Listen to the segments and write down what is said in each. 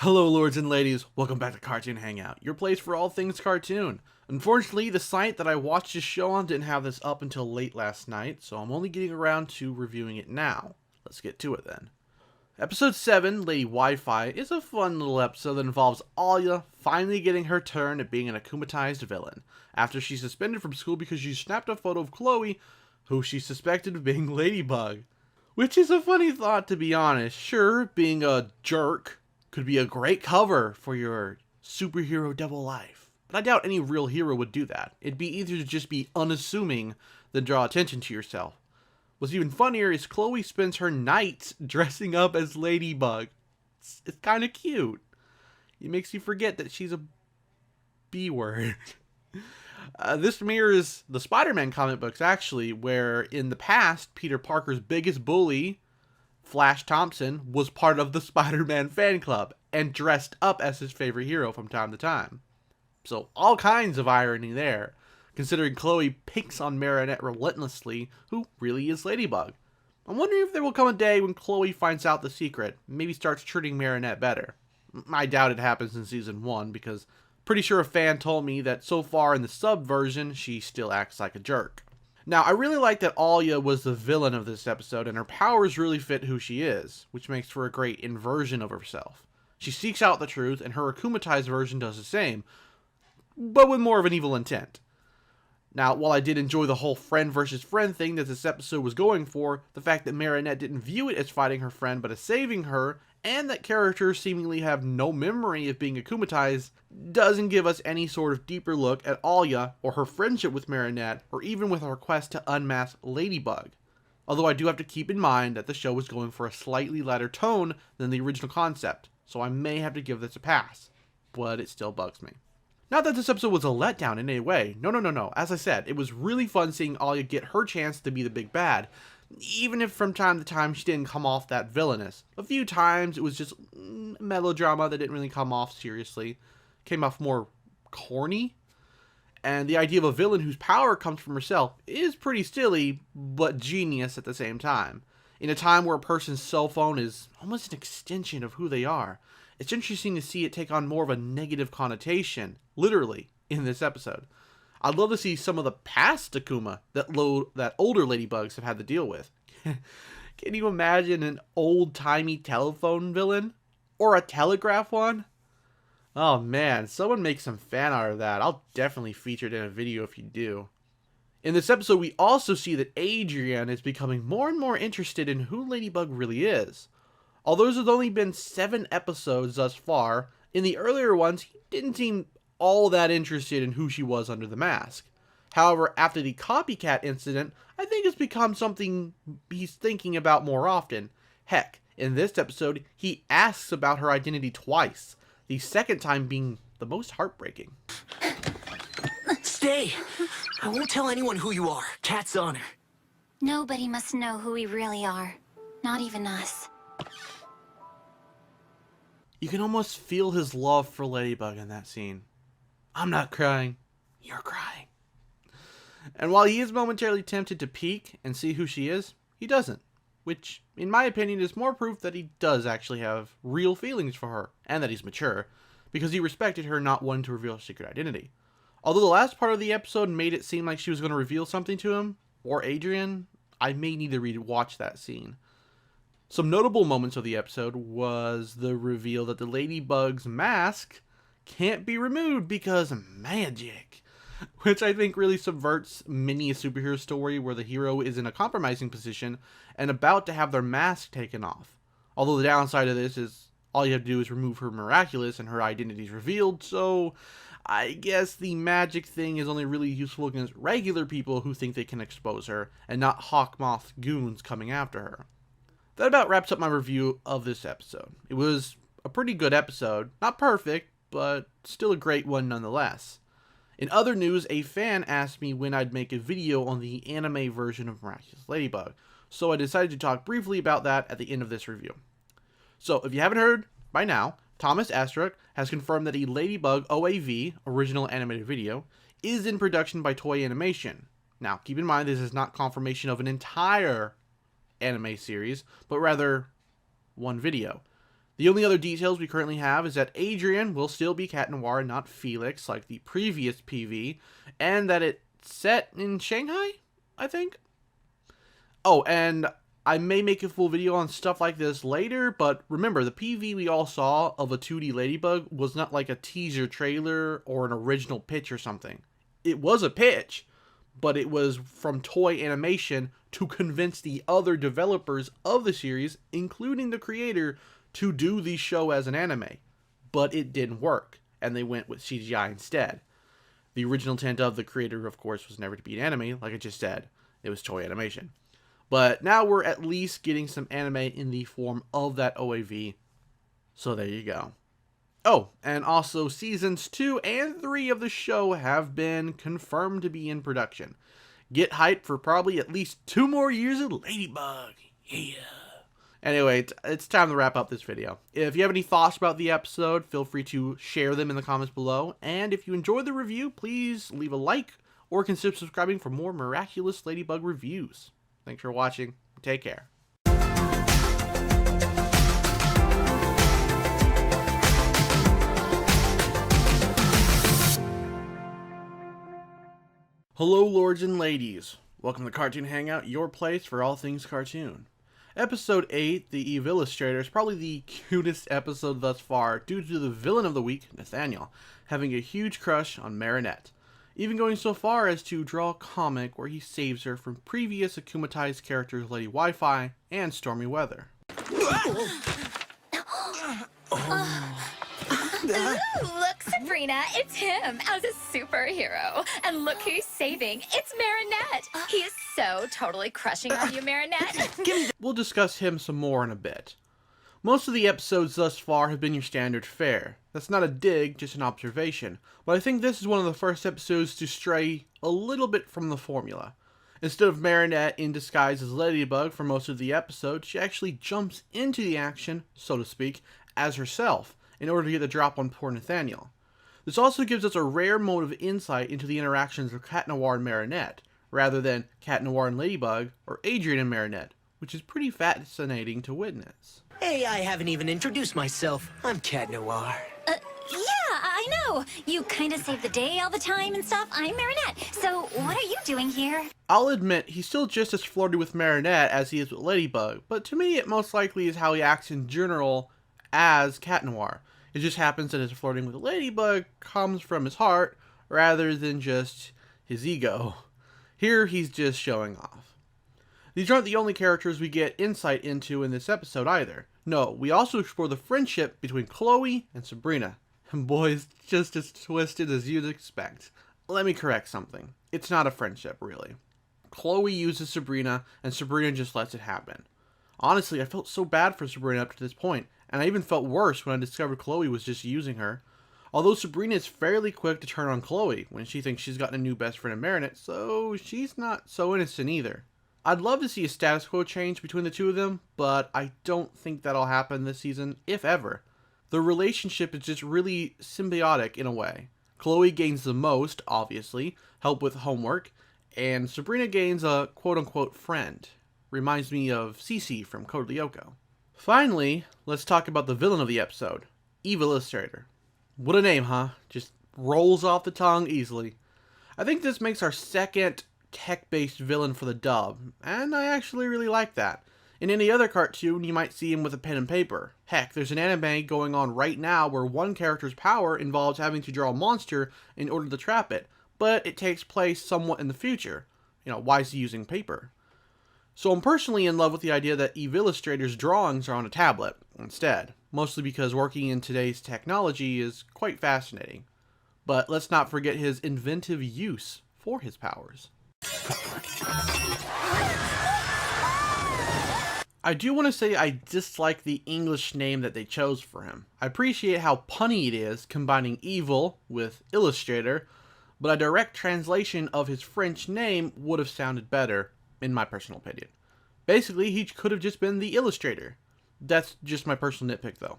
Hello lords and ladies, welcome back to Cartoon Hangout, your place for all things cartoon. Unfortunately, the site that I watched this show on didn't have this up until late last night, so I'm only getting around to reviewing it now. Let's get to it then. Episode 7, Lady Wi-Fi, is a fun little episode that involves Alya finally getting her turn at being an akumatized villain, after she's suspended from school because she snapped a photo of Chloe, who she suspected of being Ladybug. Which is a funny thought, to be honest. Sure, being a jerk could be a great cover for your superhero double life, but I doubt any real hero would do that. It'd be easier to just be unassuming than draw attention to yourself. What's even funnier is Chloe spends her nights dressing up as Ladybug. It's kind of cute. It makes you forget that she's a B-word. This mirrors the Spider-Man comic books, actually, where in the past, Peter Parker's biggest bully, Flash Thompson, was part of the Spider-Man fan club and dressed up as his favorite hero from time to time. So all kinds of irony there, considering Chloe picks on Marinette relentlessly, who really is Ladybug. I'm wondering if there will come a day when Chloe finds out the secret, and maybe starts treating Marinette better. I doubt it happens in season 1, because pretty sure a fan told me that so far in the sub version, she still acts like a jerk. Now, I really like that Alya was the villain of this episode, and her powers really fit who she is, which makes for a great inversion of herself. She seeks out the truth, and her akumatized version does the same, but with more of an evil intent. Now, while I did enjoy the whole friend versus friend thing that this episode was going for, the fact that Marinette didn't view it as fighting her friend but as saving her, and that characters seemingly have no memory of being akumatized, doesn't give us any sort of deeper look at Alya, or her friendship with Marinette, or even with her quest to unmask Ladybug. Although I do have to keep in mind that the show is going for a slightly lighter tone than the original concept, so I may have to give this a pass, but it still bugs me. Not that this episode was a letdown in any way, no. As I said, it was really fun seeing Alya get her chance to be the big bad, even if from time to time she didn't come off that villainous. A few times it was just melodrama that didn't really come off seriously, came off more corny, and the idea of a villain whose power comes from herself is pretty silly, but genius at the same time. In a time where a person's cell phone is almost an extension of who they are, it's interesting to see it take on more of a negative connotation, literally, in this episode. I'd love to see some of the past Akuma that older Ladybugs have had to deal with. Can you imagine an old-timey telephone villain? Or a telegraph one? Oh man, someone make some fan art of that. I'll definitely feature it in a video if you do. In this episode, we also see that Adrian is becoming more and more interested in who Ladybug really is. Although there's only been 7 episodes thus far, in the earlier ones, he didn't seem all that interested in who she was under the mask. However, after the copycat incident, I think it's become something he's thinking about more often. Heck, in this episode, he asks about her identity twice, the second time being the most heartbreaking. Stay! I won't tell anyone who you are. Cat's honor. Nobody must know who we really are. Not even us. You can almost feel his love for Ladybug in that scene. I'm not crying. You're crying. And while he is momentarily tempted to peek and see who she is, he doesn't. Which, in my opinion, is more proof that he does actually have real feelings for her, and that he's mature, because he respected her not wanting to reveal her secret identity. Although the last part of the episode made it seem like she was going to reveal something to him, or Adrian, I may need to rewatch that scene. Some notable moments of the episode was the reveal that the Ladybug's mask can't be removed because magic, which I think really subverts many a superhero story where the hero is in a compromising position and about to have their mask taken off. Although the downside of this is all you have to do is remove her Miraculous and her identity is revealed, so I guess the magic thing is only really useful against regular people who think they can expose her and not Hawkmoth goons coming after her. That about wraps up my review of this episode. It was a pretty good episode, not perfect, but still a great one nonetheless. In other news, a fan asked me when I'd make a video on the anime version of Miraculous Ladybug, so I decided to talk briefly about that at the end of this review. So, if you haven't heard by now, Thomas Astruc has confirmed that a Ladybug OAV, original animated video, is in production by Toei Animation. Now, keep in mind this is not confirmation of an entire anime series, but rather one video. The only other details we currently have is that Adrian will still be Cat Noir and not Felix like the previous PV, and that it's set in Shanghai, I think? Oh, and I may make a full video on stuff like this later, but remember, the PV we all saw of a 2D Ladybug was not like a teaser trailer or an original pitch or something. It was a pitch, but it was from Toy Animation to convince the other developers of the series, including the creator, to do the show as an anime. But it didn't work, and they went with CGI instead. The original intent of the creator, of course, was never to be an anime, like I just said. It was Toy Animation. But now we're at least getting some anime in the form of that OAV. So there you go. Oh, and also seasons 2 and 3 of the show have been confirmed to be in production. Get hyped for probably at least 2 more years of Ladybug. Yeah. Anyway, it's time to wrap up this video. If you have any thoughts about the episode, feel free to share them in the comments below. And if you enjoyed the review, please leave a like or consider subscribing for more Miraculous Ladybug reviews. Thanks for watching. Take care. Hello, lords and ladies. Welcome to Cartoon Hangout, your place for all things cartoon. Episode 8, the Evillustrator, is probably the cutest episode thus far due to the villain of the week, Nathaniel, having a huge crush on Marinette, even going so far as to draw a comic where he saves her from previous akumatized characters Lady Wifi and Stormy Weather. Ooh, look, Sabrina, it's him as a superhero. And look who's saving. It's Marinette. He is so totally crushing on you, Marinette. We'll discuss him some more in a bit. Most of the episodes thus far have been your standard fare. That's not a dig, just an observation. But I think this is one of the first episodes to stray a little bit from the formula. Instead of Marinette in disguise as Ladybug for most of the episode, she actually jumps into the action, so to speak, as herself, in order to get the drop on poor Nathaniel. This also gives us a rare mode of insight into the interactions of Cat Noir and Marinette, rather than Cat Noir and Ladybug, or Adrian and Marinette, which is pretty fascinating to witness. Hey, I haven't even introduced myself. I'm Cat Noir. Yeah, I know. You kind of save the day all the time and stuff. I'm Marinette. So what are you doing here? I'll admit, he's still just as flirty with Marinette as he is with Ladybug, but to me it most likely is how he acts in general as Cat Noir. It just happens that his flirting with Ladybug comes from his heart, rather than just his ego. Here he's just showing off. These aren't the only characters we get insight into in this episode either. No, we also explore the friendship between Chloe and Sabrina. And boy, it's just as twisted as you'd expect. Let me correct something. It's not a friendship, really. Chloe uses Sabrina, and Sabrina just lets it happen. Honestly, I felt so bad for Sabrina up to this point, and I even felt worse when I discovered Chloe was just using her. Although Sabrina is fairly quick to turn on Chloe when she thinks she's gotten a new best friend in Marinette, so she's not so innocent either. I'd love to see a status quo change between the two of them, but I don't think that'll happen this season, if ever. The relationship is just really symbiotic in a way. Chloe gains the most, obviously, help with homework, and Sabrina gains a quote-unquote friend. Reminds me of Cece from Code Lyoko. Finally, let's talk about the villain of the episode, Evillustrator. What a name, huh? Just rolls off the tongue easily. I think this makes our second tech-based villain for the dub, and I actually really like that. In any other cartoon, you might see him with a pen and paper. Heck, there's an anime going on right now where one character's power involves having to draw a monster in order to trap it, but it takes place somewhat in the future. Why is he using paper? So I'm personally in love with the idea that Evillustrator's drawings are on a tablet instead, mostly because working in today's technology is quite fascinating. But let's not forget his inventive use for his powers. I do want to say I dislike the English name that they chose for him. I appreciate how punny it is, combining evil with illustrator, but a direct translation of his French name would have sounded better, in my personal opinion. Basically, he could have just been the illustrator. That's just my personal nitpick though.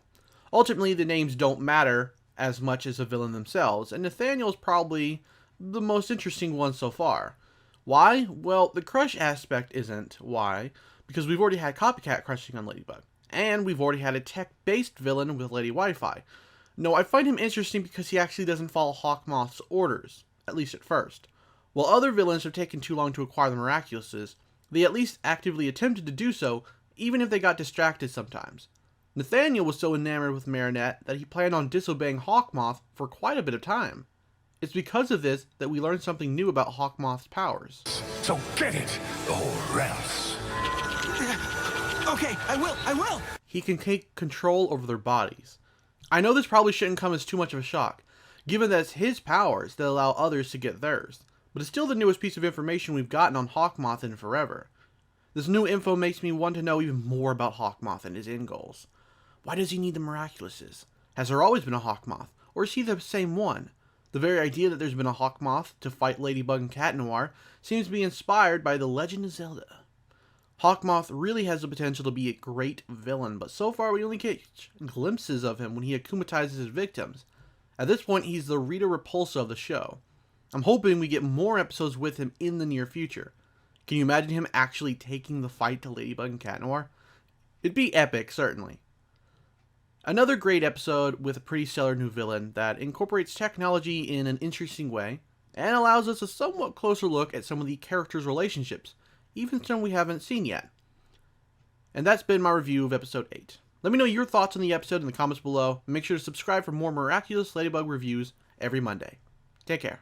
Ultimately, the names don't matter as much as the villain themselves, and Nathaniel's probably the most interesting one so far. Why? Well, the crush aspect isn't why, because we've already had Copycat crushing on Ladybug. and we've already had a tech-based villain with Lady Wifi. No, I find him interesting because he actually doesn't follow Hawkmoth's orders, at least at first. While other villains have taken too long to acquire the Miraculouses, they at least actively attempted to do so, even if they got distracted sometimes. Nathaniel was so enamored with Marinette that he planned on disobeying Hawkmoth for quite a bit of time. It's because of this that we learned something new about Hawkmoth's powers. So get it, or else. Okay, I will! He can take control over their bodies. I know this probably shouldn't come as too much of a shock, given that it's his powers that allow others to get theirs, but it's still the newest piece of information we've gotten on Hawkmoth in forever. This new info makes me want to know even more about Hawkmoth and his end goals. Why does he need the Miraculouses? Has there always been a Hawkmoth, or is he the same one? The very idea that there's been a Hawkmoth to fight Ladybug and Cat Noir seems to be inspired by The Legend of Zelda. Hawkmoth really has the potential to be a great villain, but so far we only catch glimpses of him when he akumatizes his victims. At this point, he's the Rita Repulsa of the show. I'm hoping we get more episodes with him in the near future. Can you imagine him actually taking the fight to Ladybug and Cat Noir? It'd be epic, certainly. Another great episode with a pretty stellar new villain that incorporates technology in an interesting way, and allows us a somewhat closer look at some of the characters' relationships, even some we haven't seen yet. And that's been my review of episode 8. Let me know your thoughts on the episode in the comments below, and make sure to subscribe for more Miraculous Ladybug reviews every Monday. Take care.